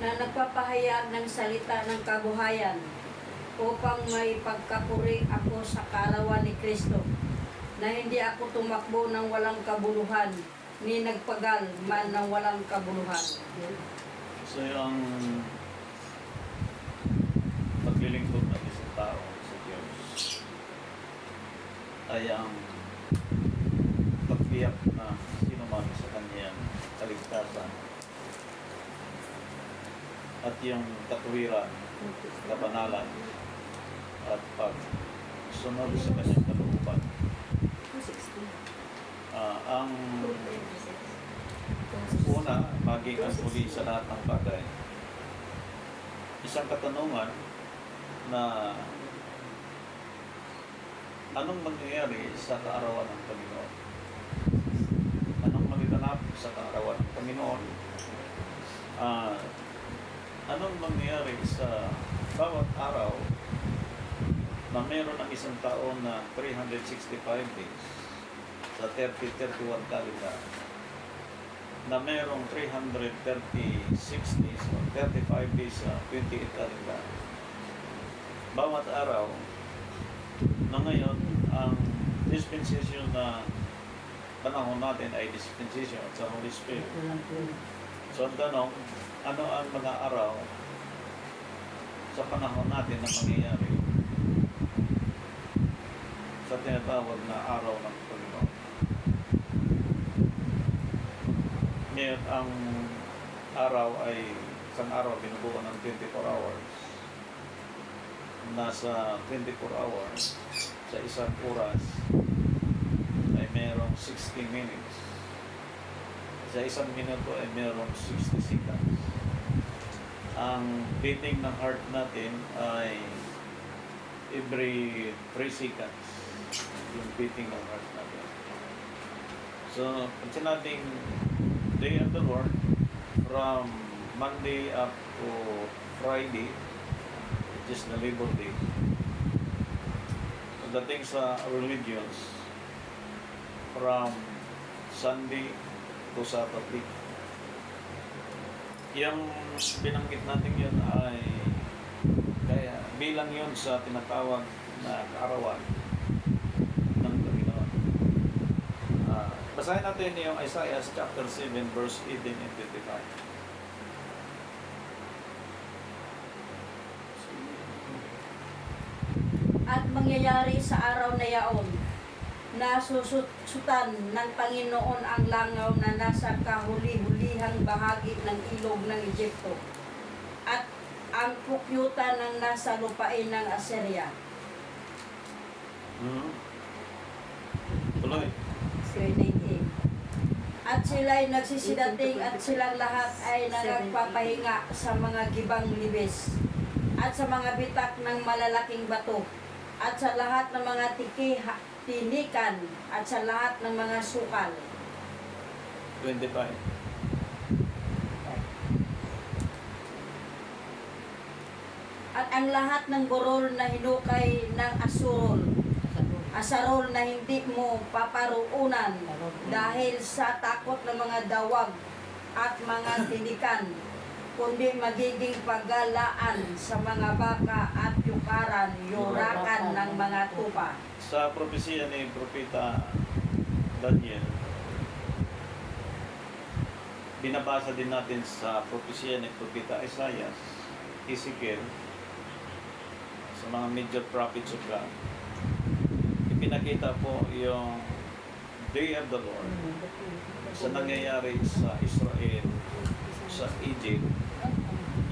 Na nagpapahayag ng salita ng kabuhayan upang may pagkapuri ako sa kaarawan ni Kristo, na hindi ako tumakbo ng walang kabuluhan, ni nagpagal man ng walang kabuluhan. So yung paglilingkod ng isang tao sa Diyos ay ang pagbiyak na sino man sa kanyang kaligtasan at yung katuwiran, kabanalan at pagsunod sa kanyang kalooban. Ang una, maging ang muli sa lahat ng bagay. Isang katanungan na anong mangyayari sa kaarawan ng Panginoon? Anong magaganap sa kaarawan ng Panginoon? Anong mangyayari sa bawat araw na meron ang isang taon na 365 days sa 30-31 calendar, na merong 336 days o 35 days sa 28 calendar. Bawat araw na ngayon, ang dispensation na panahon natin ay dispensation sa Holy Spirit. So ang tanong, ano ang mga araw sa panahon natin na mangyayari sa tinatawag na araw ng Panginoon? Ngayon, ang araw ay isang araw binubuo ng 24 hours. Nasa 24 hours sa isang oras ay mayroong 60 minutes. Sa isang minuto ay mayroong 60 seconds. Ang beating ng heart natin ay every 3 seconds yung beating ng heart natin. So, pag sinabing Day of the Lord, from Monday up to Friday, which is the Labor Day. Pagdating sa religions, from Sunday to Saturday. Yung binanggit natin yun ay kaya bilang yun sa tinatawag na kaarawan ng Panginoon. Basahin natin yung Isaiah chapter 7 verse 18 and 25. At mangyayari sa araw na yaon, na susutan ng Panginoon ang langaw na nasa kahuli-hulihang bahagi ng ilog ng Egypto, at ang pukyutan ng nasa lupain ng Assyria. Tuloy. At sila'y nagsisidating at silang lahat ay nagpapahinga sa mga gibang libis at sa mga bitak ng malalaking bato at sa lahat ng mga tinikan at sa lahat ng mga sukal. 25. At ang lahat ng burol na hinukay ng asarol na hindi mo paparuunan dahil sa takot ng mga dawag at mga tinikan, kundi magiging paggalaan sa mga baka at yurakan ng mga tupa. Sa propesya ni Propeta Daniel, binabasa din natin sa propesya ni Propeta Isaiah, Ezekiel, sa mga major prophets of God. Ipinakita po yung Day of the Lord sa nangyayari sa Israel, sa Egypt,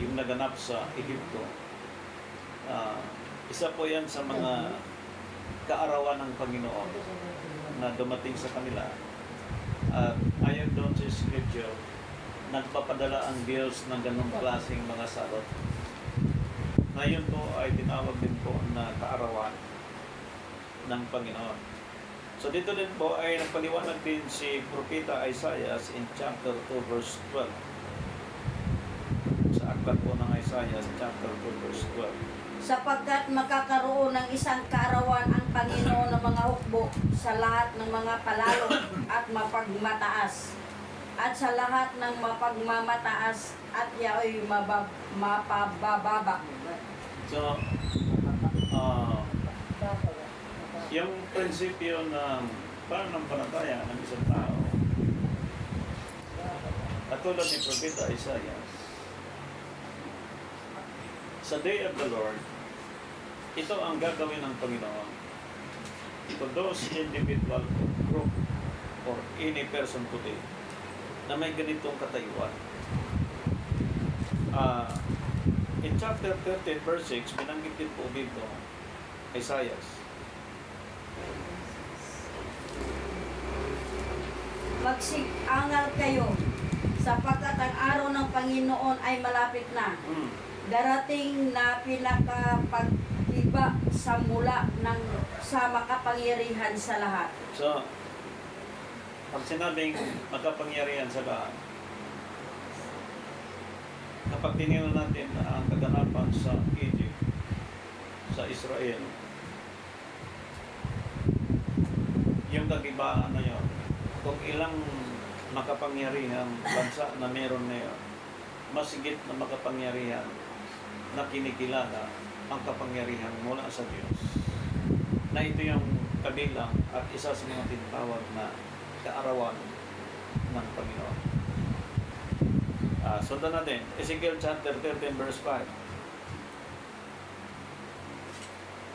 yung naganap sa Egypto. Isa po yan sa mga kaarawan ng Panginoon na dumating sa kanila. At ayon doon sa scripture, nagpapadala ang Diyos ng ganong klaseng mga salot. Ngayon po ay tinawag din po na kaarawan ng Panginoon. So dito din po ay nagpaliwanag din si Propeta Isaiah in chapter 2 verse 12. Sa aklat po ng Isaiah chapter 2 verse 12. sapagkat makakaroon ng isang kaarawan ang Panginoon ng mga hukbo sa lahat ng mga palalo at mapagmataas, at sa lahat ng mapagmamataas at yaoy mapababa. So, yung prinsipyo ng pananampalataya ng isang tao, katulad ni Propeta Isaiah, sa day of the Lord, ito ang gagawin ng Panginoon to those individual group or any person today na may ganitong katayuan. In chapter 13 verse 6, binanggit din po dito Isaiah. Magsiangal kayo, sapagkat ang araw ng Panginoon ay malapit na. Darating na pinakapaghiba sa mula sa makapangyarihan sa lahat. So, pag sinabing makapangyarihan sa lahat, kapag tinignan natin ang kaganapan sa Egypt, sa Israel, yung kagibaan na yun, kung ilang makapangyarihang bansa na meron na yun, masigit na makapangyarihan na kinikilala ang kapangyarihan mula sa Diyos, na ito yung kabilang at isa sa mga tinatawag na kaarawan ng Panginoon. Sundan natin, Ezekiel chapter 13 verse 5.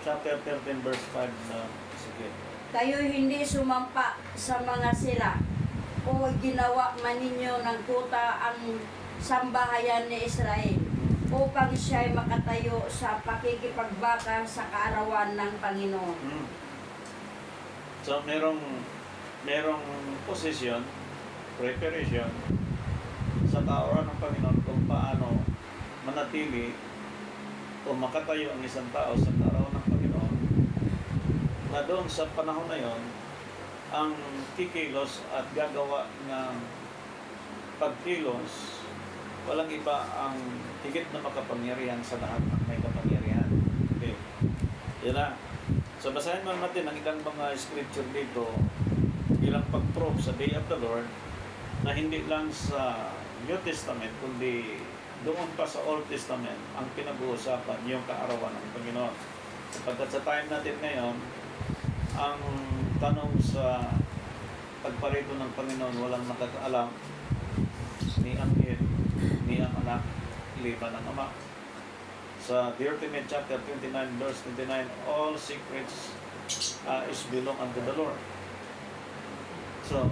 Chapter 13 verse 5 na Ezekiel. Kayo hindi sumampa sa mga sila, o ginawa man ninyo ng kuta ang sambahayan ni Israel, upang siya'y makatayo sa pakikipagbaka sa kaarawan ng Panginoon. So, merong position, preparation sa kaarawan ng Panginoon kung paano manatili o makatayo ang isang tao sa kaarawan ng Panginoon, na doon sa panahon na yon, ang kikilos at gagawa ng pagkilos, walang iba ang higit na makapangyarihan sa lahat ng may kapangyarihan. Okay. Yan na. So, basahin mo natin ang ilang mga scripture dito bilang pag-prove sa Day of the Lord na hindi lang sa New Testament, kundi doon pa sa Old Testament ang pinag-uusapan yung kaarawan ng Panginoon. Sapagkat sa time natin ngayon, ang tanong sa pagparito ng Panginoon, walang nakakaalam, ni ang Id, ni ang anak, liban ng Ama. Sa Deuteronomy chapter 29 verse 29, all secrets is belong unto the Lord. So,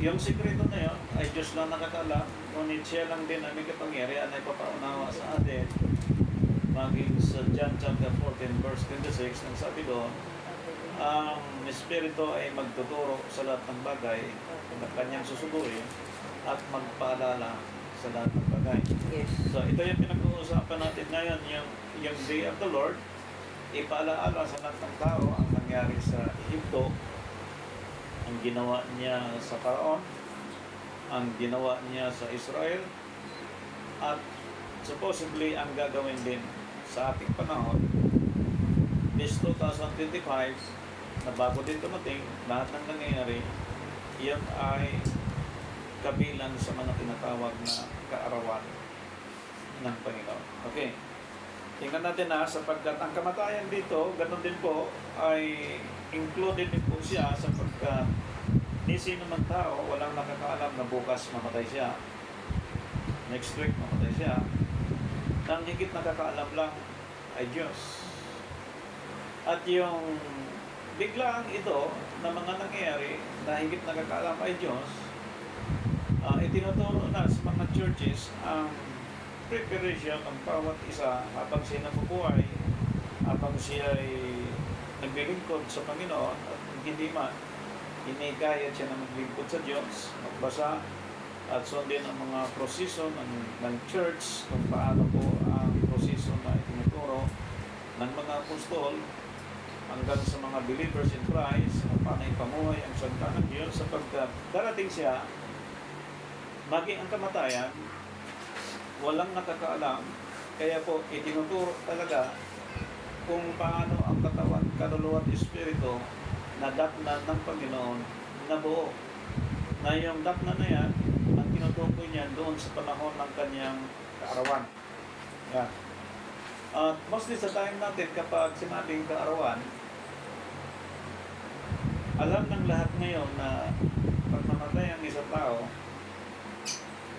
yung sikreto na yun ay Diyos lang nakakaalam, ngunit siya lang din ang may kapangyarihan ay papaunawa sa atin. Maging sa John chapter 14 verse 26, nang sabi doon, ang Espiritu ay magtuturo sa lahat ng bagay na kanyang susugurin at magpaalala sa lahat ng bagay. Yes. So, ito yung pinag-uusapan natin ngayon, yung Day of the Lord. Ipaalaala sa lahat ng tao ang nangyari sa Egypto, ang ginawa niya sa Paraon, ang ginawa niya sa Israel, at supposedly ang gagawin din sa ating panahon. This 2025, na bago din dumating, lahat ng nangyayari, yan ay kabilang sa mga tinatawag na kaarawan ng Panginoon. Okay. Tingnan natin sapagkat ang kamatayan dito, ganun din po, ay included din po siya sapagkat ni sino man tao, walang nakakaalam na bukas mamatay siya, next week mamatay siya. Ang higit nakakaalam lang ay Diyos. At yung biglaan ito na mga nangyayari na higit nakakaalam ay Diyos, itinuturo na sa mga churches ang preparation ng bawat isa habang siya nabubuhay, habang siya ay naglilingkod sa Panginoon at hindi man, inikayat siya na maglingkod sa Diyos, magbasa at sundin ang mga proseso ng church, kung paano po ang proseso na itinuturo ng mga apostol hanggang sa mga believers in Christ, kung paano ipamuhay ang salita ng Diyos, sapagkat darating siya, maging ang kamatayan, walang nakakaalam, kaya po itinuturo talaga kung paano ang katawan, kaluluwa at espiritu na datnan ng Panginoon na buo. Na yung datnan na yan, ang tinutukoy niya doon sa panahon ng kanyang kaarawan. Yan. At mostly sa time natin, kapag sinabing kaarawan, alam ng lahat ngayon na pag namatay ang isang tao,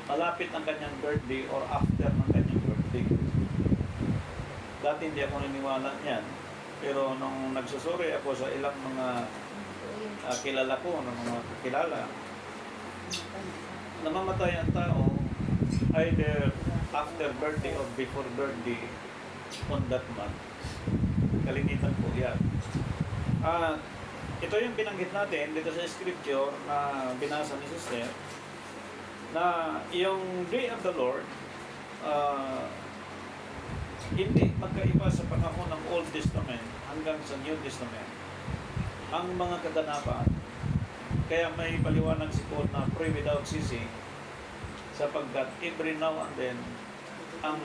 malapit ang kanyang birthday or after ng kanyang birthday. Dati hindi ako naniniwala niyan. Pero nung nagsusuri ako sa ilang mga kilala ko, ng mga kilala, namamatay ang tao either after birthday or before birthday on that month. Kalimitan po yan. Ito yung binanggit natin dito sa scripture na binasa ni Sister, na yung Day of the Lord, hindi magkaiba sa panahon ng Old Testament hanggang sa New Testament ang mga kaganapan. Kaya may paliwanag si Paul na pray without ceasing, sapagkat every now and then ang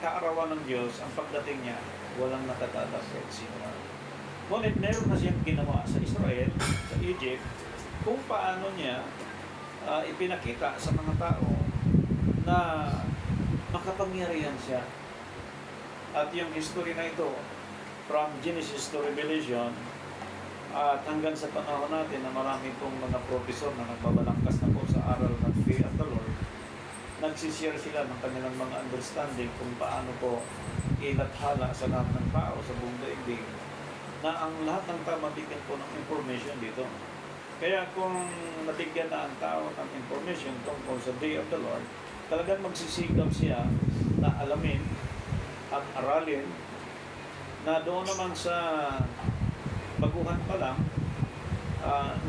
kaarawan ng Diyos, ang pagdating niya, walang nakatatapos sino. Ngunit meron na siyang ginawa sa Israel, sa Egypt, kung paano niya ipinakita sa mga tao na makapangyarihan siya. At yung history na ito, from Genesis to Revelation, at hanggang sa panahon natin na marami pong mga professor na nagbabalangkas na po sa aral ng Day of the Lord, nagsishare sila ng kanilang mga understanding kung paano po ilathala sa lahat ng tao sa buong daigdig, na ang lahat ng tao mabigyan po ng information dito. Kaya kung nabigyan na ang tao ng information tungkol sa Day of the Lord, talagang magsisigap siya na alamin at aralin na doon naman sa baguhan pa lang,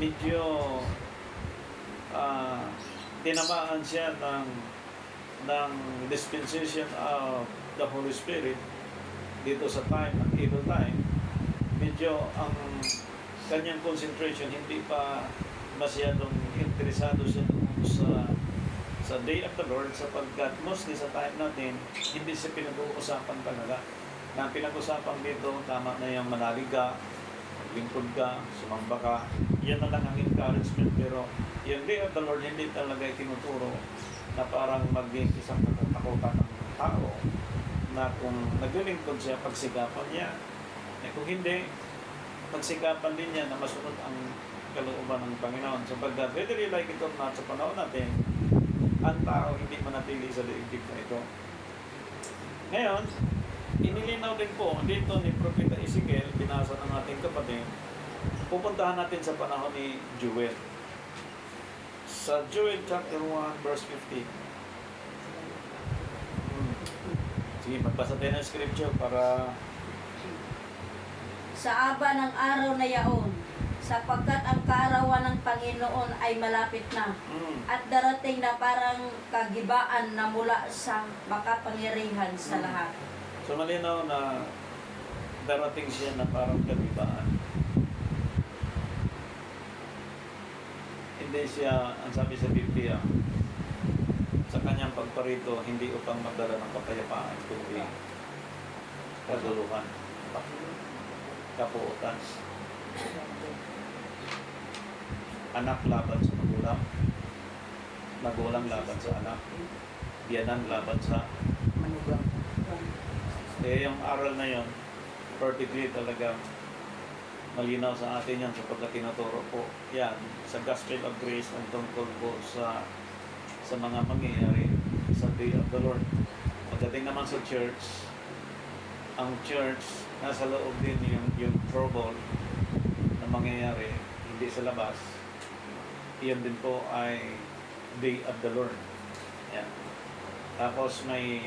medyo tinamaan siya ng dispensation of the Holy Spirit dito sa time, ang evil time. Medyo ang kanyang concentration hindi pa masyadong interesado siya sa Day of the Lord, sapagkat mostly sa time natin hindi siya pinag-uusapan talaga. Na pinag-usapan dito, tama na yung manalig ka, maglingkod ka, sumamba ka, yan na lang ang encouragement. Pero yung Day of the Lord hindi talaga tinuturo na parang maging isang natatakutan ng tao, na kung naglilingkod siya, pagsikapan niya. Kung hindi, pagsikapan din niya na masunod ang kalooban ng Panginoon. Sapagkat whether you like it or not, sa panahon natin, ang tao hindi manatili sa daigdig na ito. Ngayon, inilinaw din po dito ni Propeta Ezekiel, binasa ng ating kapatid. Pupuntahan natin sa panahon ni Joel. Sa Joel chapter 1 verse 15. Sige, magbasa tayo ng scripture para Sa aba ng araw na yaon, sapagkat ang kaarawan ng Panginoon ay malapit na, at darating na parang kagibaan na mula sa makapangyarihan sa lahat. So malinaw na darating siya na parang kagibaan. Hindi siya, ang sabi sa Biblia, sa kanyang pagparito, hindi upang magdala ng kapayapaan, kundi kaguluhan, kapuutan. Anak laban sa magulang, magulang laban sa anak, biyanan laban sa manugang. Yung aral na yon, 43 talaga malinaw sa atin yan, sapagkat tinuturo po yan sa Gospel of Grace ang tungkol po sa mga mangyayari sa Day of the Lord. Pagdating naman sa church, ang church nasa loob din yung trouble na mangyayari, hindi sa labas. Iyan din po ay Day of the Lord. Yan. Tapos may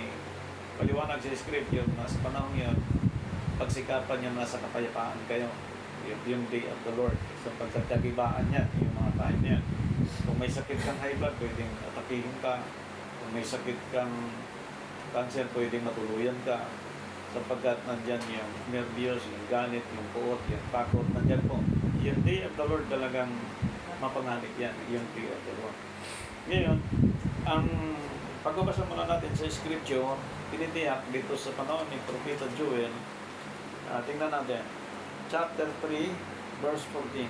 paliwanag sa scripture na sa panahon yun, pagsikapan niya nasa kapayapaan kayo. Yung Day of the Lord. So pagkagibaan niya, yung mga time niya. Kung may sakit kang high blood, pwedeng atakihin ka. Kung may sakit kang cancer, pwedeng matuluyan ka. Sapagkat nandyan yung nervyos, yung galit, yung puot, yung takot, nandyan po. Yung Day of the Lord talagang mapanganib yan, yung Day of the Lord. Ngayon, ang pagbabasa muna natin sa scripture, tinitiyak dito sa panahon ni Propeta Joel, Tingnan natin. Chapter 3, verse 14.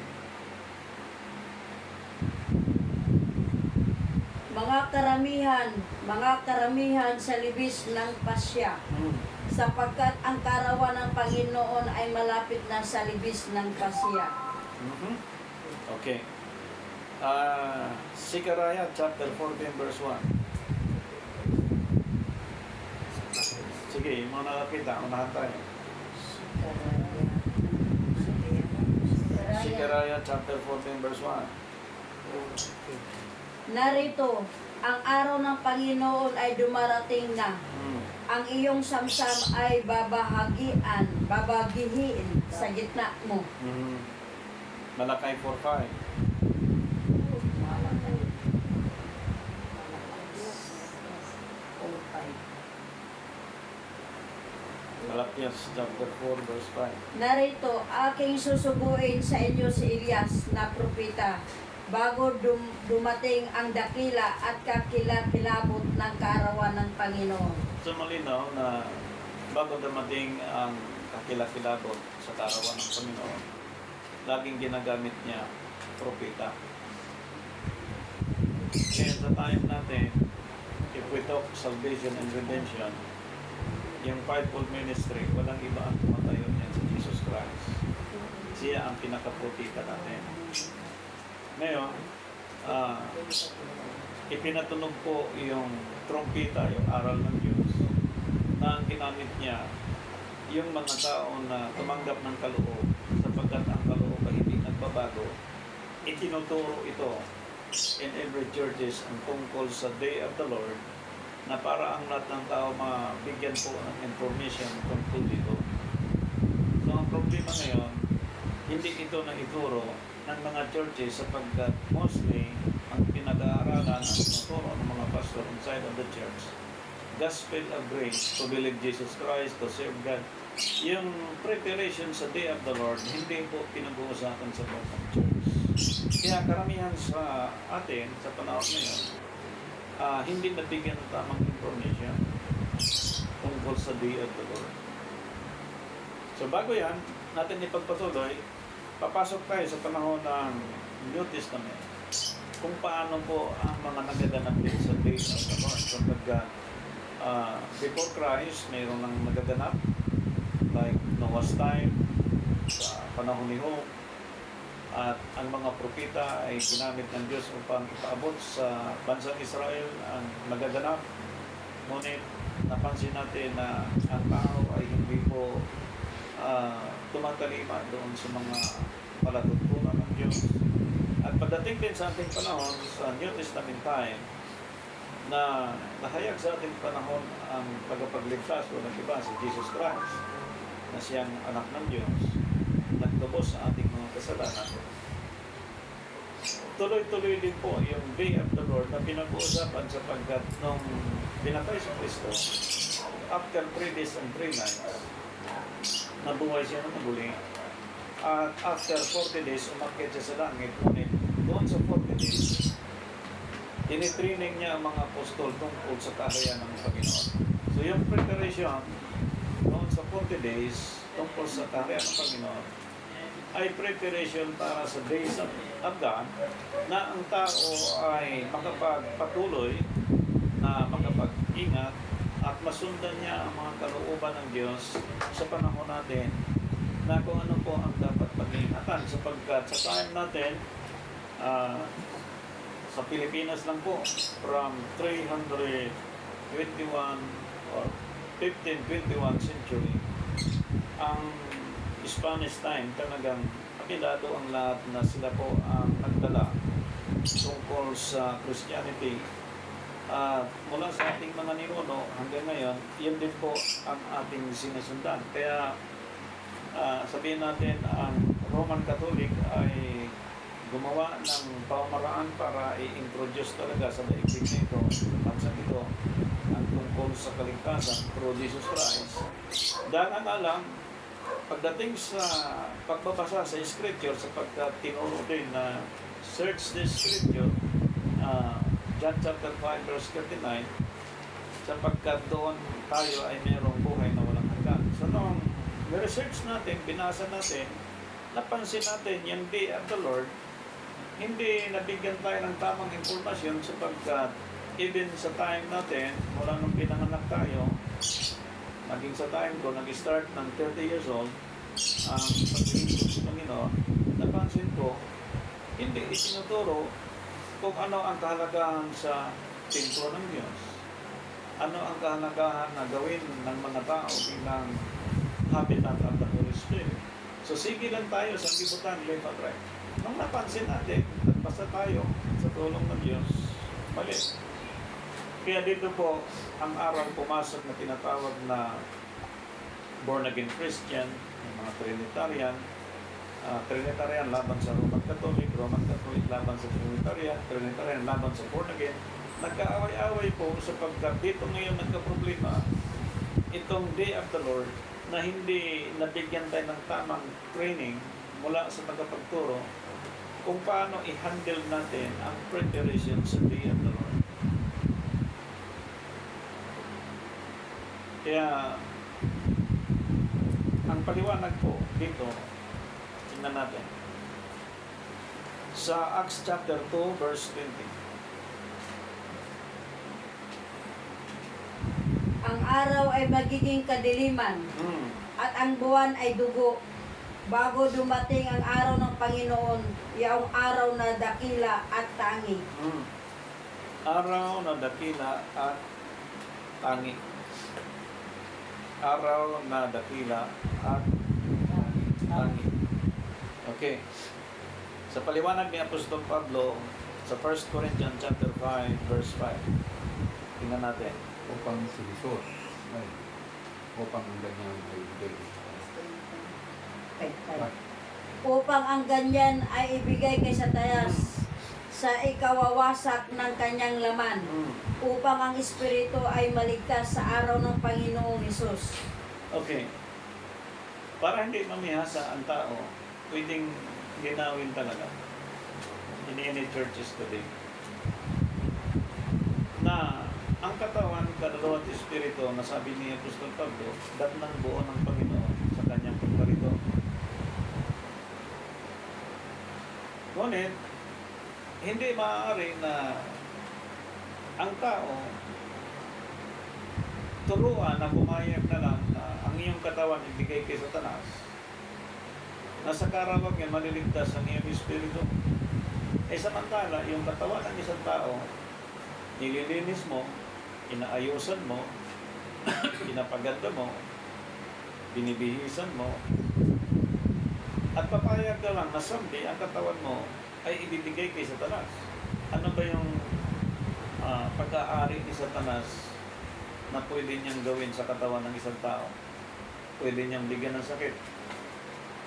Mga karamihan sa libis ng pasya, sapagkat ang karawan ng Panginoon ay malapit na sa libis ng pasya. Mhm. Okay. Zechariah chapter 14 verse 1. Sige, yung mga nakakita, unahan tayo. Zechariah chapter 14 verse 1. Narito, ang araw ng Panginoon ay dumarating na. Ang iyong samsam ay babagihin sa gitna mo. Malakay 4:5. Malakias chapter 4 verse 5. Narito, aking susuguin sa inyo si Elias na propeta bago dumating ang dakila at kakilakilabot ng kaarawan ng Panginoon. So malinaw na bago dumating ang kakilakilabot sa karawan ng Panginoon, laging ginagamit niya propeta. Kaya sa time natin, if we talk salvation and redemption, yung fivefold ministry, walang iba ang tumatayo niyan sa Jesus Christ. Siya ang pinakapropeta natin. Ngayon, ipinatunog po yung trompeta, yung aral ng Diyos, na ang ginamit niya yung mga tao na tumanggap ng kaloob, sapagkat ang kaloob ay hindi nagbabago. Itinuturo ito in every churches ang tungkol sa Day of the Lord, na para ang lahat ng tao mabigyan po ng information tungkol dito. So ang problema ngayon, hindi ito na ituro ng mga churches sapagkat mostly ang pinag-aaralan at tinuturo ng mga pastor inside of the church, gospel of grace, to believe Jesus Christ, to serve God. Yung preparation sa Day of the Lord, hindi po pinag-uusapan sa loob ng church. Kaya karamihan sa atin, sa panahon ngayon, hindi nabigyan ng tamang information tungkol sa Day of the Lord. So bago yan, natin ipagpatuloy, papasok tayo sa panahon ng New Testament kung paano po ang mga nagaganap din sa Day of the Lord. Sapagkat before Christ, mayroon nang nagaganap like Noah's time, sa panahon ni Job, at ang mga propeta ay ginamit ng Diyos upang ipaabot sa bansang Israel ang nagaganap. Ngunit napansin natin na ang tao ay hindi po tumatalima doon sa mga palatuntunan ng Diyos. At pagdating din sa ating panahon sa New Testament time, na nahayag sa ating panahon ang tagapagligtas o ng iba si Jesus Christ, na siyang anak ng Diyos, nagtubos sa ating mga kasalanan. Tuloy-tuloy din po yung Day of the Lord na pinag-uusapan sapagkat nung pinatay si Kristo, after 3 days and 3 nights, nabuhay siya ng muli. At after 40 days, umakyat siya sa langit. Ngunit doon sa 40 days, tinitraining niya ang mga apostol tungkol sa kaharian ng Panginoon. So yung preparation noon sa 40 days tungkol sa kaharian ng Panginoon ay preparation para sa days of God, na ang tao ay makapagpatuloy, na makapag-ingat at masundan niya ang mga kalooban ng Diyos sa panahon natin, na kung ano po ang dapat pag-iingatan, sapagkat sa time natin sa Pilipinas lang po, from 321 or 1521 century, ang Spanish time, talagang kapilado ang lahat na sila po ang nagdala tungkol sa Christianity. Mula sa ating mga ninuno hanggang ngayon, yun din po ang ating sinusundan. Kaya sabihin natin, ang Roman Catholic ay gumawa ng pamamaraan para i-introduce talaga sa daigdig nito, bansang ito, ang tungkol sa kaligtasan through Jesus Christ. Dahil nga lang, pagdating sa pagbabasa sa Scripture, sapagkat tinuro din na search the Scripture, John chapter 5 verse 39, sapagkat doon tayo ay mayroong buhay na walang hanggan. So nung research natin, binasa natin, napansin natin yung day of the Lord, hindi nabigyan tayo ng tamang impormasyon sapagkat even sa time natin, mula nung pinanganak tayo, naging sa time ko, nag-start ng 30 years old, ang pag-iisip ng Panginoon, napansin ko, hindi itinuturo kung ano ang kahalagahan sa templo ng Diyos. Ano ang kahalagahan na gawin ng mga tao bilang habitat of the Holy Spirit. So sige lang tayo sa libutan, left and right. Nung napansin natin, nagbasa tayo sa tulong ng Diyos, mali. Kaya dito po, ang araw pumasok na tinatawag na born again Christian, yung mga Trinitarian, Trinitarian laban sa Roman Catholic, Roman Catholic laban sa Trinitarian, Trinitarian laban sa born again. Nagkaaway-away po sapagkat dito ngayon nagka-problema itong Day of the Lord na hindi nabigyan tayo ng tamang training mula sa tagapagturo kung paano i-handle natin ang preparation sa Day of the Lord. Kaya ang paliwanag po dito, tingnan natin. Sa Acts chapter 2 verse 20. Ang araw ay magiging kadiliman at ang buwan ay dugo bago dumating ang araw ng Panginoon, yung araw na dakila at tangi. Araw na dakila at tangi. Araw na dakila at tangi. Okay. Sa paliwanag ni Apostol Pablo sa 1 Corinthians chapter 5 verse 5. Tingnan natin. Upang si Jesus ay upang ang ganyan ay ibigay. Upang ang ganyan ay ibigay kay Satanas sa ikawawasak ng kanyang laman, upang ang Espiritu ay maligtas sa araw ng Panginoong Hesus. Okay. Para hindi mamihasa ang tao, pwedeng ginawin talaga in any churches today na ang katawan, kaluluwa at espiritu na sabi ni Apostol Pablo, datnang buo ng Panginoon sa kanyang pagparito. Ngunit, hindi maaari na ang tao turuan na pumayag na lang na ang iyong katawan ibigay kay Satanas, na sa karawag niya maliligtas ang iyong espiritu. Samantala, yung katawan ng isang tao, nililinis mo, inaayusan mo, pinapaganda mo, binibihisan mo, at papayag ka lang na someday ang katawan mo ay ibibigay kay Satanas. Ano ba yung pag-aari ni Satanas na pwede niyang gawin sa katawan ng isang tao? Pwede niyang bigyan ng sakit,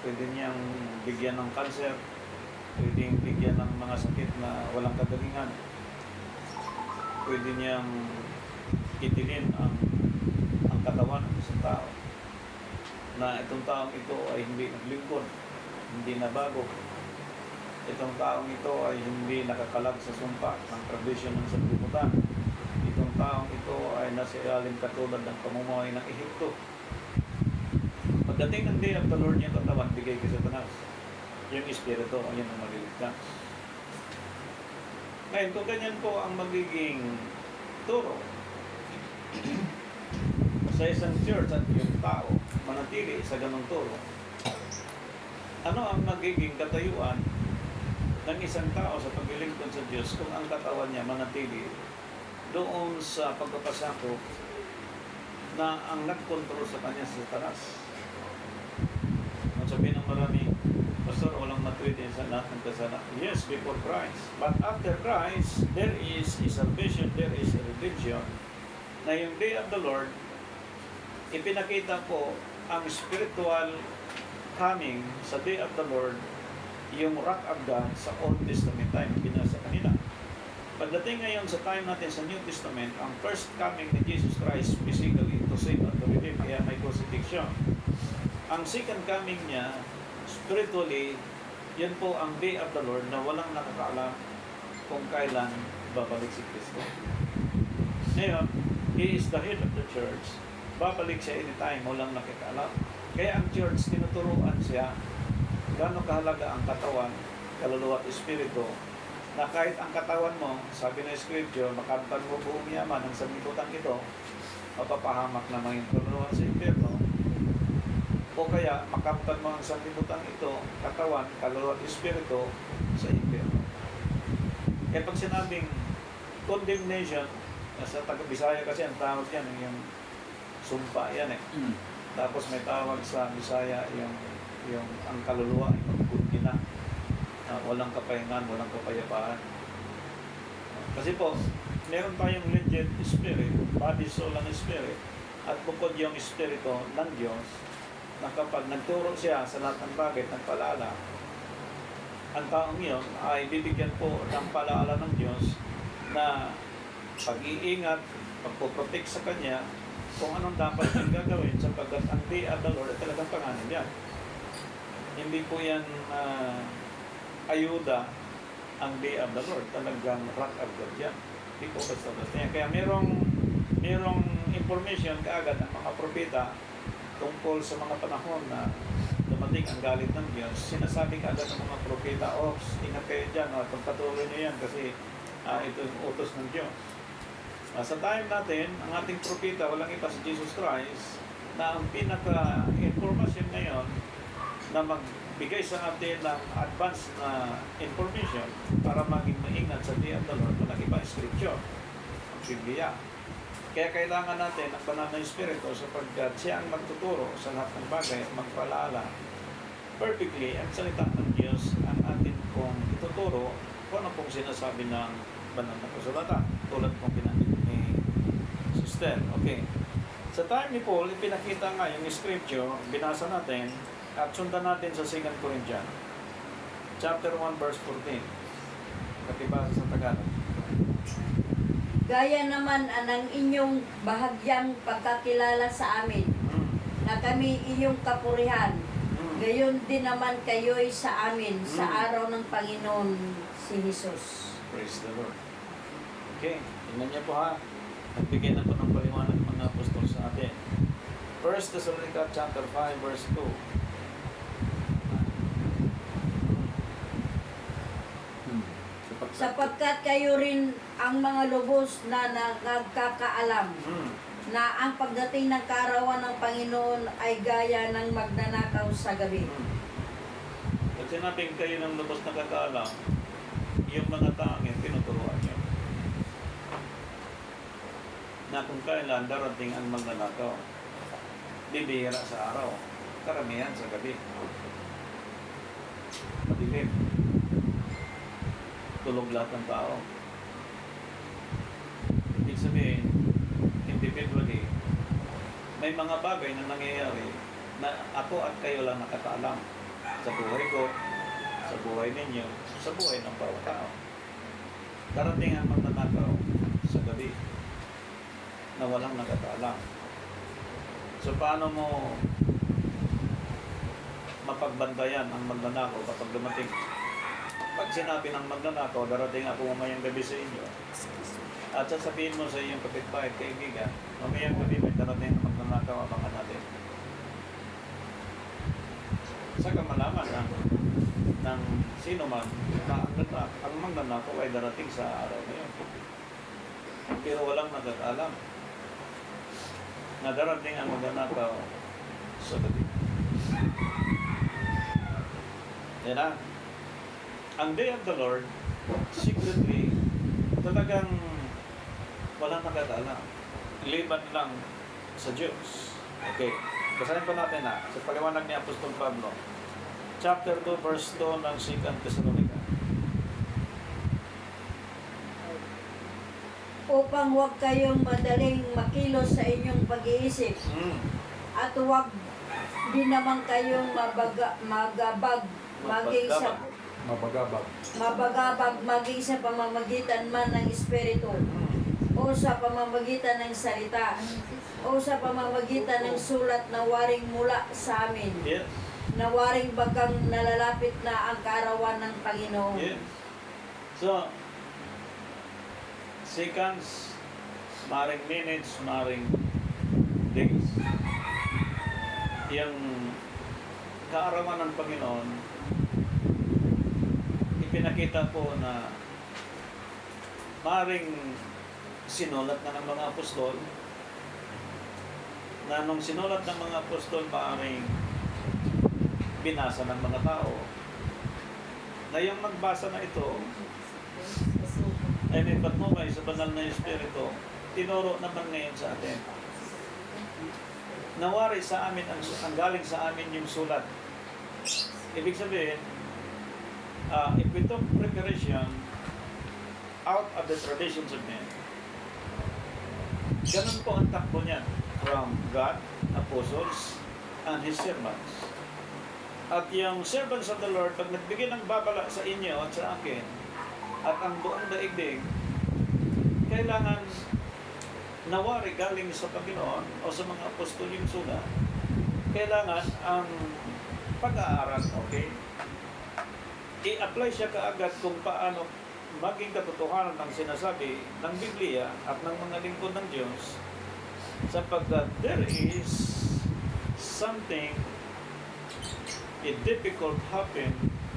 pwede niyang bigyan ng kanser, pwede niyang bigyan ng mga sakit na walang kagalingan, pwede niyang itilin ang katawan ng isang tao na itong taong ito ay hindi naglingkod, hindi nabago. Itong taong ito ay hindi nakakalag sa sumpa ng tradisyon ng sanlibutan. Itong taong ito ay nasa ilalim katulad ng pamumuhay ng Ehipto. Pagdating ng Day of the Lord, yung katawan bigay kay Satanas. Yung espiritu ay yun ang maliligtas. Ngayon, kung ganyan po ang magiging turo sa isang church at yung tao manatili sa ganong turo, ano ang magiging katayuan ng isang tao sa paglilingkod sa Diyos kung ang katawan niya manatili doon sa pagpapasakop na ang nagkontrol sa kanya sa Satanas? Ang sabihin ng marami, Pastor, walang matuwid sa lahat ng kasalanan. Yes, before Christ. But after Christ, there is a salvation, there is a redemption. Na yung Day of the Lord, ipinakita po ang spiritual coming sa Day of the Lord, yung wrath of God sa Old Testament time, binasa kanina. Pagdating ngayon sa time natin sa New Testament, ang first coming ni Jesus Christ physically to save and to redeem, kaya may crucifixion. Ang second coming niya, spiritually, yan po ang Day of the Lord na walang nakakaalam kung kailan babalik si Kristo. Ngayon, He is the head of the church. Babalik siya anytime, walang nakikaalam. Kaya ang church, tinuturuan siya gaano kahalaga ang katawan, kaluluwa at espiritu, na kahit ang katawan mo, sabi ng Scripture, makamtan mo buong yaman ng sanlibutan ito, mapapahamak na mga kaluluwa sa impyerno, o kaya makamtan mo ang sanlibutan ito, katawan, kaluluwa at espiritu, sa impyerno. Kaya pag sinabing condemnation, sa taga-Bisaya kasi ang tawag yan, yung sumpa yan eh. Tapos may tawag sa Bisaya yung ang kaluluwa ay magkundina. Walang kapahingan, walang kapayapaan. Kasi po, meron tayong legit spirit, body, soul, and spirit. At bukod yung espiritu ng Diyos, na kapag nagturo siya sa lahat ng bagay, nagpalaala, ang taong yun ay bibigyan po ng palaala ng Diyos na pag-iingat, pagpoprotect sa Kanya, kung anong dapat niyang gagawin sapagkat ang day of the Lord ay talagang pangalan niya. Hindi po yan ayuda ang day of the Lord. Talagang rock of God yan. Hindi po basta-basta yan. Kaya merong information kaagad ang mga propeta tungkol sa mga panahon na dumating ang galit ng Diyos. Sinasabi kaagad ng mga propeta, ingat kayo dyan, pagpatuloy niyo yan kasi ito yung utos ng Diyos. Sa time natin, ang ating propeta, walang iba si Jesus Christ, na ang pinaka-information ngayon na magbigay sa atin ng advance na information para maging maingat sa day of the Lord, walang iba Scripture, ang Biblia. Kaya kailangan natin ang banal na Espiritu sapagkat siya ang magtuturo sa lahat ng bagay at magpaalala perfectly ang salita ng Diyos ang atin pong ituturo kung ano pong sinasabi ng banal na kasulatan tulad pong pinanggit ni Sister. Okay. Sa time ni Paul, ipinakita nga yung Scripture, binasa natin at sundan natin sa 2 Corinthians chapter 1 verse 14. Katibasa sa Tagalog. Gaya naman ng inyong bahagyang pagkakilala sa amin, na kami iyong kapurihan, gayon din naman kayo'y sa amin sa araw ng Panginoon si Jesus. Praise the Lord. Okay, tingnan niyo po ha. Nagbigay na po ng paliwanag ng mga apostol sa atin. 1 Thessalonica chapter 5 verse 2. Sapagkat kayo rin ang mga lubos na nagkakaalam na ang pagdating ng kaarawan ng Panginoon ay gaya ng magnanakaw sa gabi. Pag sinabing kayo ng lubos na kakaalam, yung mga taong yan, tinuturuan nyo na kung kailan darating ang magnanakaw, bibihira sa araw, karamihan sa gabi. Madilim. Tulog lahat ng tao. Ibig sabihin, individually, may mga bagay na nangyayari na ako at kayo lang nakakaalam sa buhay ko, sa buhay ninyo, sa buhay ng bawat tao. Darating ang magnanakaw sa gabi na walang nakakaalam. So paano mo mapagbantayan ang magnanakaw kapag dumating? Pag sinabi ng magnanakaw, darating ako mamayang gabi sa inyo, at sasabihin mo sa iyong kapitbahay, kaibigan, mamayang gabi may darating ang magnanakaw, abangan natin. Saka malaman ng sino man na ang magnanakaw ay darating sa araw na yun. Pero walang nagkakaalam na darating ang magnanakaw sa gabi. Yan na. Ang day of the Lord, secretly, talagang walang nakakaalam. Liban lang sa Diyos. Okay. Basahin pa natin sa paliwanag ni Apostol Pablo. Chapter 2, verse 2 ng 2 Thessalonica. Upang huwag kayong madaling makilos sa inyong pag-iisip, at huwag din naman kayong magabag maging sa pamamagitan man ng Espiritu, o sa pamamagitan ng salita, o sa pamamagitan ng sulat na waring mula sa amin, na waring bagang nalalapit na ang kaarawan ng Panginoon. So, seconds, maring minutes, maring days. yung kaarawan ng Panginoon, ipinakita po na maring sinulat na ng mga apostol, na nung sinulat ng mga apostol, maring binasa ng mga tao, na yung nagbasa na ito ay may patnubay sa banal na Espiritu, tinuro naman ngayon sa atin. Nawari sa amin, ang galing sa amin yung sulat. Ibig sabihin, if we took preparation out of the traditions of men, ganun po ang takbo niyan from God, apostles, and His servants. At yung servants of the Lord, pag nagbigay ng babala sa inyo at sa akin, at ang buong daigdig, kailangan nawari galing sa Panginoon o sa mga apostol yung sulat. Kailangan ang pag-aaral, okay? I-apply siya kaagad kung paano maging katotohanan ng sinasabi ng Biblia at ng mga lingkod ng Diyos, sapagkat there is something difficult happen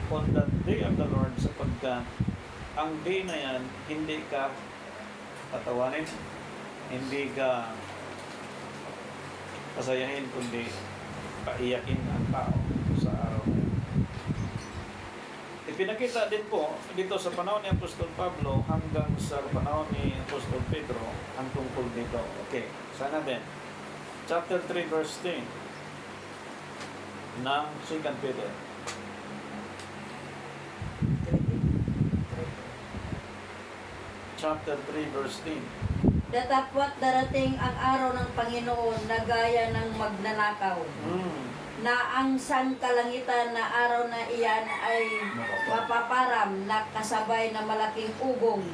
on the day of the Lord, sapagkat ang day na yan, hindi ka tatawanin, hindi ka pasayahin, kundi paiyakin ang tao sa araw na yan. Ipinakita din po dito sa panahon ni Apostol Pablo hanggang sa panahon ni Apostol Pedro ang tungkol dito. Okay, sana din. Chapter 3 verse 10 ng 2 Peter. Chapter 3 verse 10. Datapwat darating ang araw ng Panginoon na gaya ng magnanakaw, na ang sangkalangitan na araw na iyan ay mapaparam na kasabay na malaking ugong,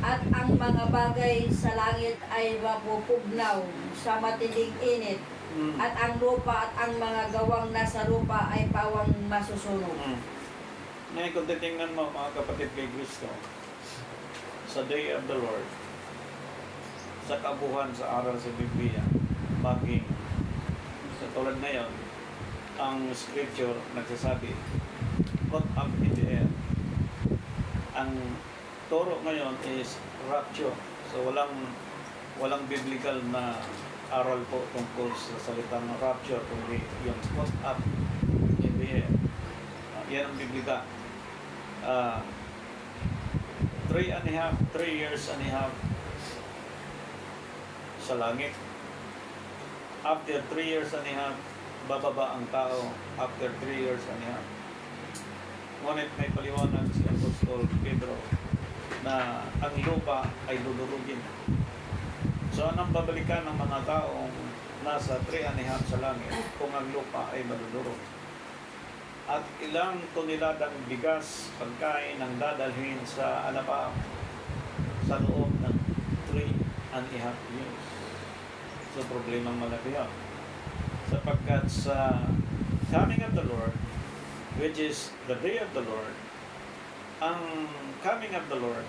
at ang mga bagay sa langit ay mapupugnaw sa matinding init, at ang lupa at ang mga gawang nasa lupa ay pawang masusunog. Ngayon, kung titingnan mo mga kapatid kay Kristo, sa day of the Lord, sa kabuhan sa aral sa Biblia, maging sa tulad ngayon, ang scripture nagsasabi, caught up in the air. Ang turo ngayon is rapture. So walang biblical na aral po tungkol sa salitang rapture, kundi yung caught up in the air. Yan ang biblika. 3 years and a half sa langit. After 3 years and a half, bababa ang tao after 3 years and a half. Ngunit may paliwanag si Apostol Pedro na ang lupa ay lulurugin. So anong babalikan ng mga taong nasa 3 and a half sa langit kung ang lupa ay malulurog? At ilang toneladang bigas, pagkain ang dadalhin sa alapa sa loob ng 3 and a half years. So problemang malaki yan. Sapagkat sa coming of the Lord, which is the day of the Lord, ang coming of the Lord,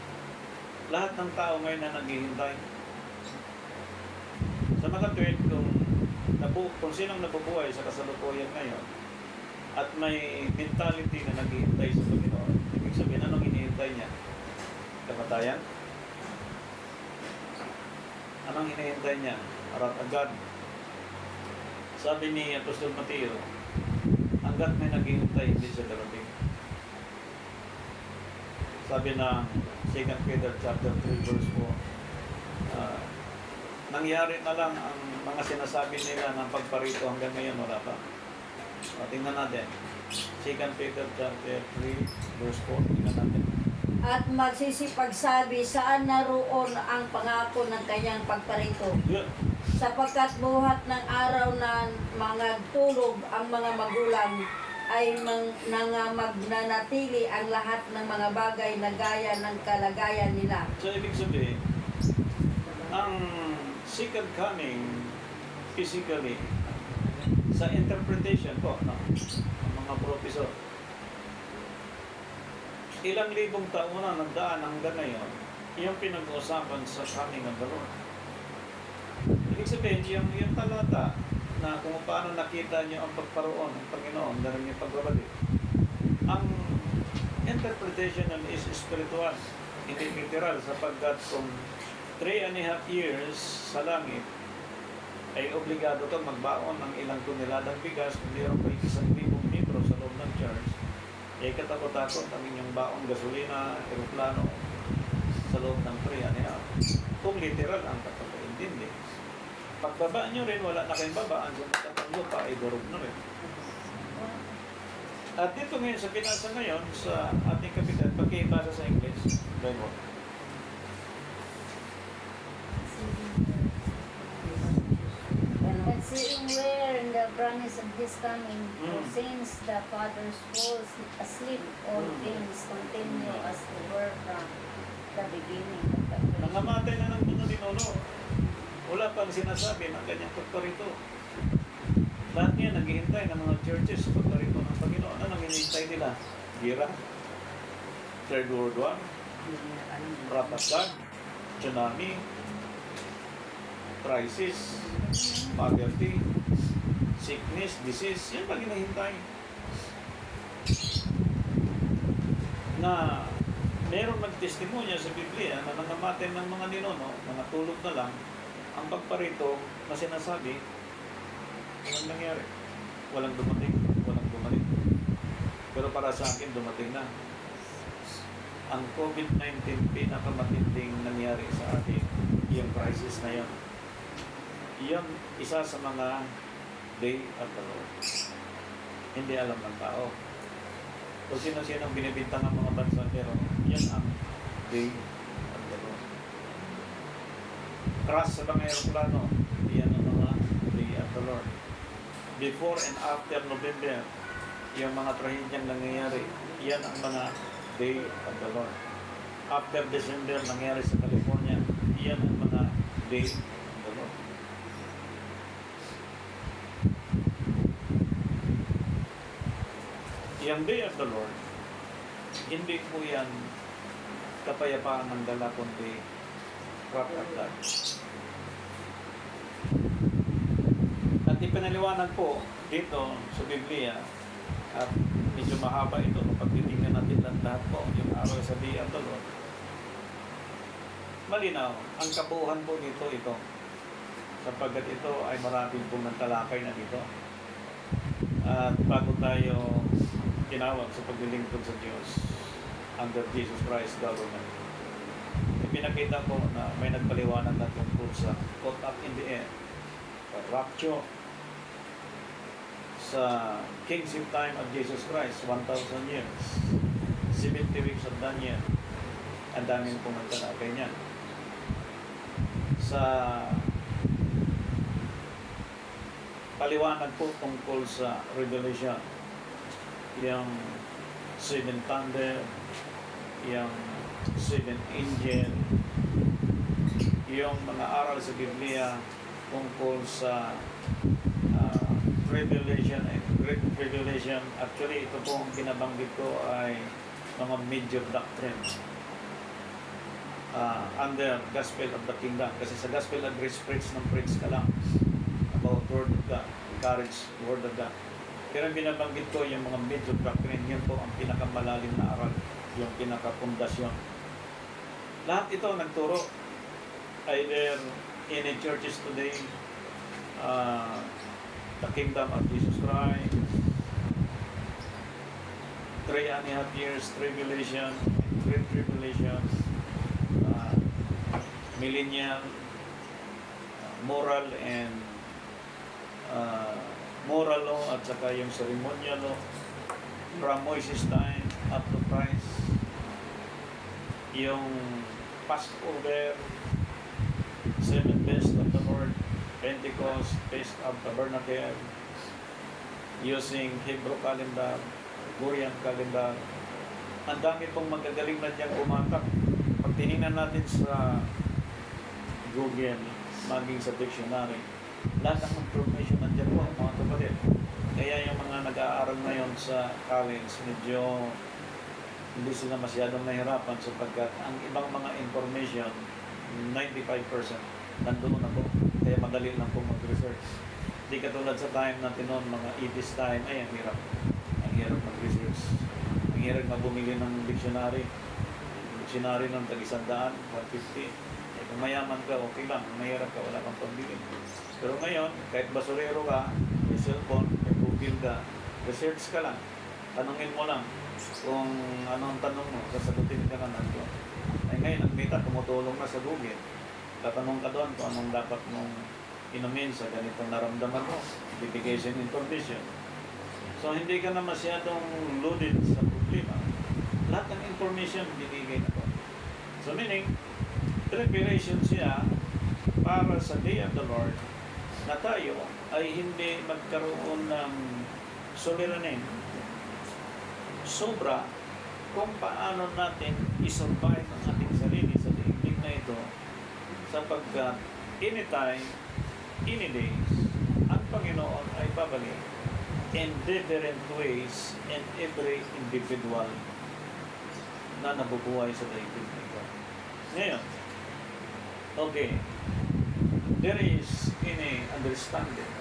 lahat ng tao ngayon na naghihintay. Sa mga tweet, kung sinong nabubuhay sa kasalukuyan ngayon, at may mentality na naghihintay sa Panginoon, ibig sabihin, anong hinihintay niya? Kamatayan? Anong hinihintay niya? Arat agad. Sabi ni Apostol Mateo, hanggat may naghihintay, hindi siya darating. Sabi ng 2 Peter chapter 3 verse 4, nangyari na lang ang mga sinasabi nila ng pagparito hanggang ngayon, wala pa. Tingnan natin. 2 Peter chapter 3 verse 4. Tingnan natin. At magsisipagsabi saan naroon ang pangako ng kanyang pagparito. Good. Sapagkat buhat ng araw na mga tulog ang mga magulang ay magnanatili ang lahat ng mga bagay na gaya ng kalagayan nila. So, ibig sabihin, ang second coming physically, sa interpretation po, no, ng mga professor, ilang libong taon na nagdaan hanggang ngayon, yung pinag-uusapan sa coming of the Lord. Ibig sabihin, yung talata na kung paano nakita niyo ang pagparoon ng Panginoon na rin yung pagbabalik. Ang interpretation nun is spiritual, hindi literal, sapagkat kung 3.5 years sa langit, ay obligado to magbaon ng ilang toneladang bigas, kung mayroon pa 1,000 litro sa loob ng church, ay katakot-takot ang inyong baong gasolina, eroplano, sa loob ng 3.5. Kung literal ang kapag-intindi. Pagbaba nyo rin, wala na kayong babaan, sa matapang lupa ay durog na rin. At dito ngayon sa binasa ngayon, sa ating kapitan, pagkibasa sa English, Bible. But seeing where in the promise of this coming, for Mm. since the fathers fall asleep, all Mm. things continue as they were from the beginning of the creation. Nangamatay na ng mga ninuno. Wala pang sinasabi ng kanyang pagparito. Lahat niya naghihintay ng mga churches sa pagparito ng Panginoon. Ano nang hinihintay nila? Gira, Third World War, Rapatag, tsunami, crisis, poverty, sickness, disease. Yan pag hinahintay. Na merong nagtestimonya sa Biblia na nangamatay ng mga ninuno, mga tulog na lang, ang pagparito na sinasabi, walang nangyari. Walang dumating, walang bumalik. Pero para sa akin, dumating na. Ang COVID-19, pinakamatinding nangyari sa atin, yung crisis na yun. Yan, isa sa mga day of the Lord. Hindi alam ng tao. O sino-sino ang binibintang ng mga bansa, pero yan ang day of the Lord. Crash sa mga aeroplano, yan ang mga day of the Lord. Before and after November, yung mga trahedyang nangyayari, yan ang mga day of the Lord. After December, nangyari sa California, yan ang mga day of the Lord. Yung day of the Lord, hindi po yan kapayapaan ng dala, kundi wrath of God. At ipinaliwanag po dito sa Biblia, at medyo mahaba ito kapag titingnan natin lahat po yung araw sa day of the Lord. Malinaw, ang kabuuhan po nito ito, sapagkat ito ay maraming pong nagtalakay na dito. At bago tayo tinawag sa paglilingkod sa Diyos under Jesus Christ government, ipinakita ko na may nagpaliwanag na tungkol sa caught up in the air, rapture, sa kingship time of Jesus Christ, 1,000 years, 70 weeks of Daniel, ang daming pong nagtalakay niya. Sa paliwanag po tungkol sa Revelation, yung 7 thunder, yung 7 angel, yung mga aral sa Biblia tungkol sa Revelation and Great Revelation. Actually, ito po ang binabanggit ko ay mga major doctrine under Gospel of the Kingdom. Kasi sa Gospel of Grace, preach ka lang about Word of God, encourage Word of God. Pero ang binabanggit ko yung mga major doctrine, yun po ang pinakamalalim na aral, yung pinakapundasyon. Lahat ito nagturo either in a churches today, the kingdom of Jesus Christ, 3.5 years tribulation, great tribulation, millennial, moral and moral law, at saka yung ceremonial law, from Moses time up to Christ, yung Passover, 7 Feast of the Lord, Pentecost, Feast of Tabernacle, using Hebrew calendar, Gregorian calendar. Ang dami pong magagaling na diyang umatak. Pag tinignan natin sa Google, maging sa dictionary, lahat ng information nandiyan po, mga kapatid. Kaya yung mga nag-aaral ngayon sa college, medyo hindi sila masyadong nahirapan sapagkat ang ibang mga information, 95% nandoon na po. Kaya madali lang po mag-research. Di katulad sa time natin noon, mga 80s time, ay ang hirap. Ang hirap mag-research. Ang hirap na bumili ng dictionary. Dictionary ng tag-100, 150. Eh, kung mayaman ka, okay lang. Kung mahirap ka, wala kang pambili. Pero ngayon, kahit basurero ka, may cellphone, may Google ka, research ka lang. Tanungin mo lang kung anong tanong mo, sasagutin ka na nandoon. Ay ngayon, ang meta tumutulong na sa Google. Tatanong ka doon kung anong dapat mong inumin sa ganitong naramdaman mo. Bibigay information. So, hindi ka na masyadong loaded sa problema. Lahat ng information binigay na po. So, meaning, preparation siya para sa Day of the Lord na tayo ay hindi magkaroon ng suliranin sobra kung paano natin isurvive ang ating sarili sa daigdig na ito sapagkat anytime, any days, ang Panginoon ay babalik in different ways in every individual na nabubuhay sa daigdig na ito. Ngayon, okay, there is any understanding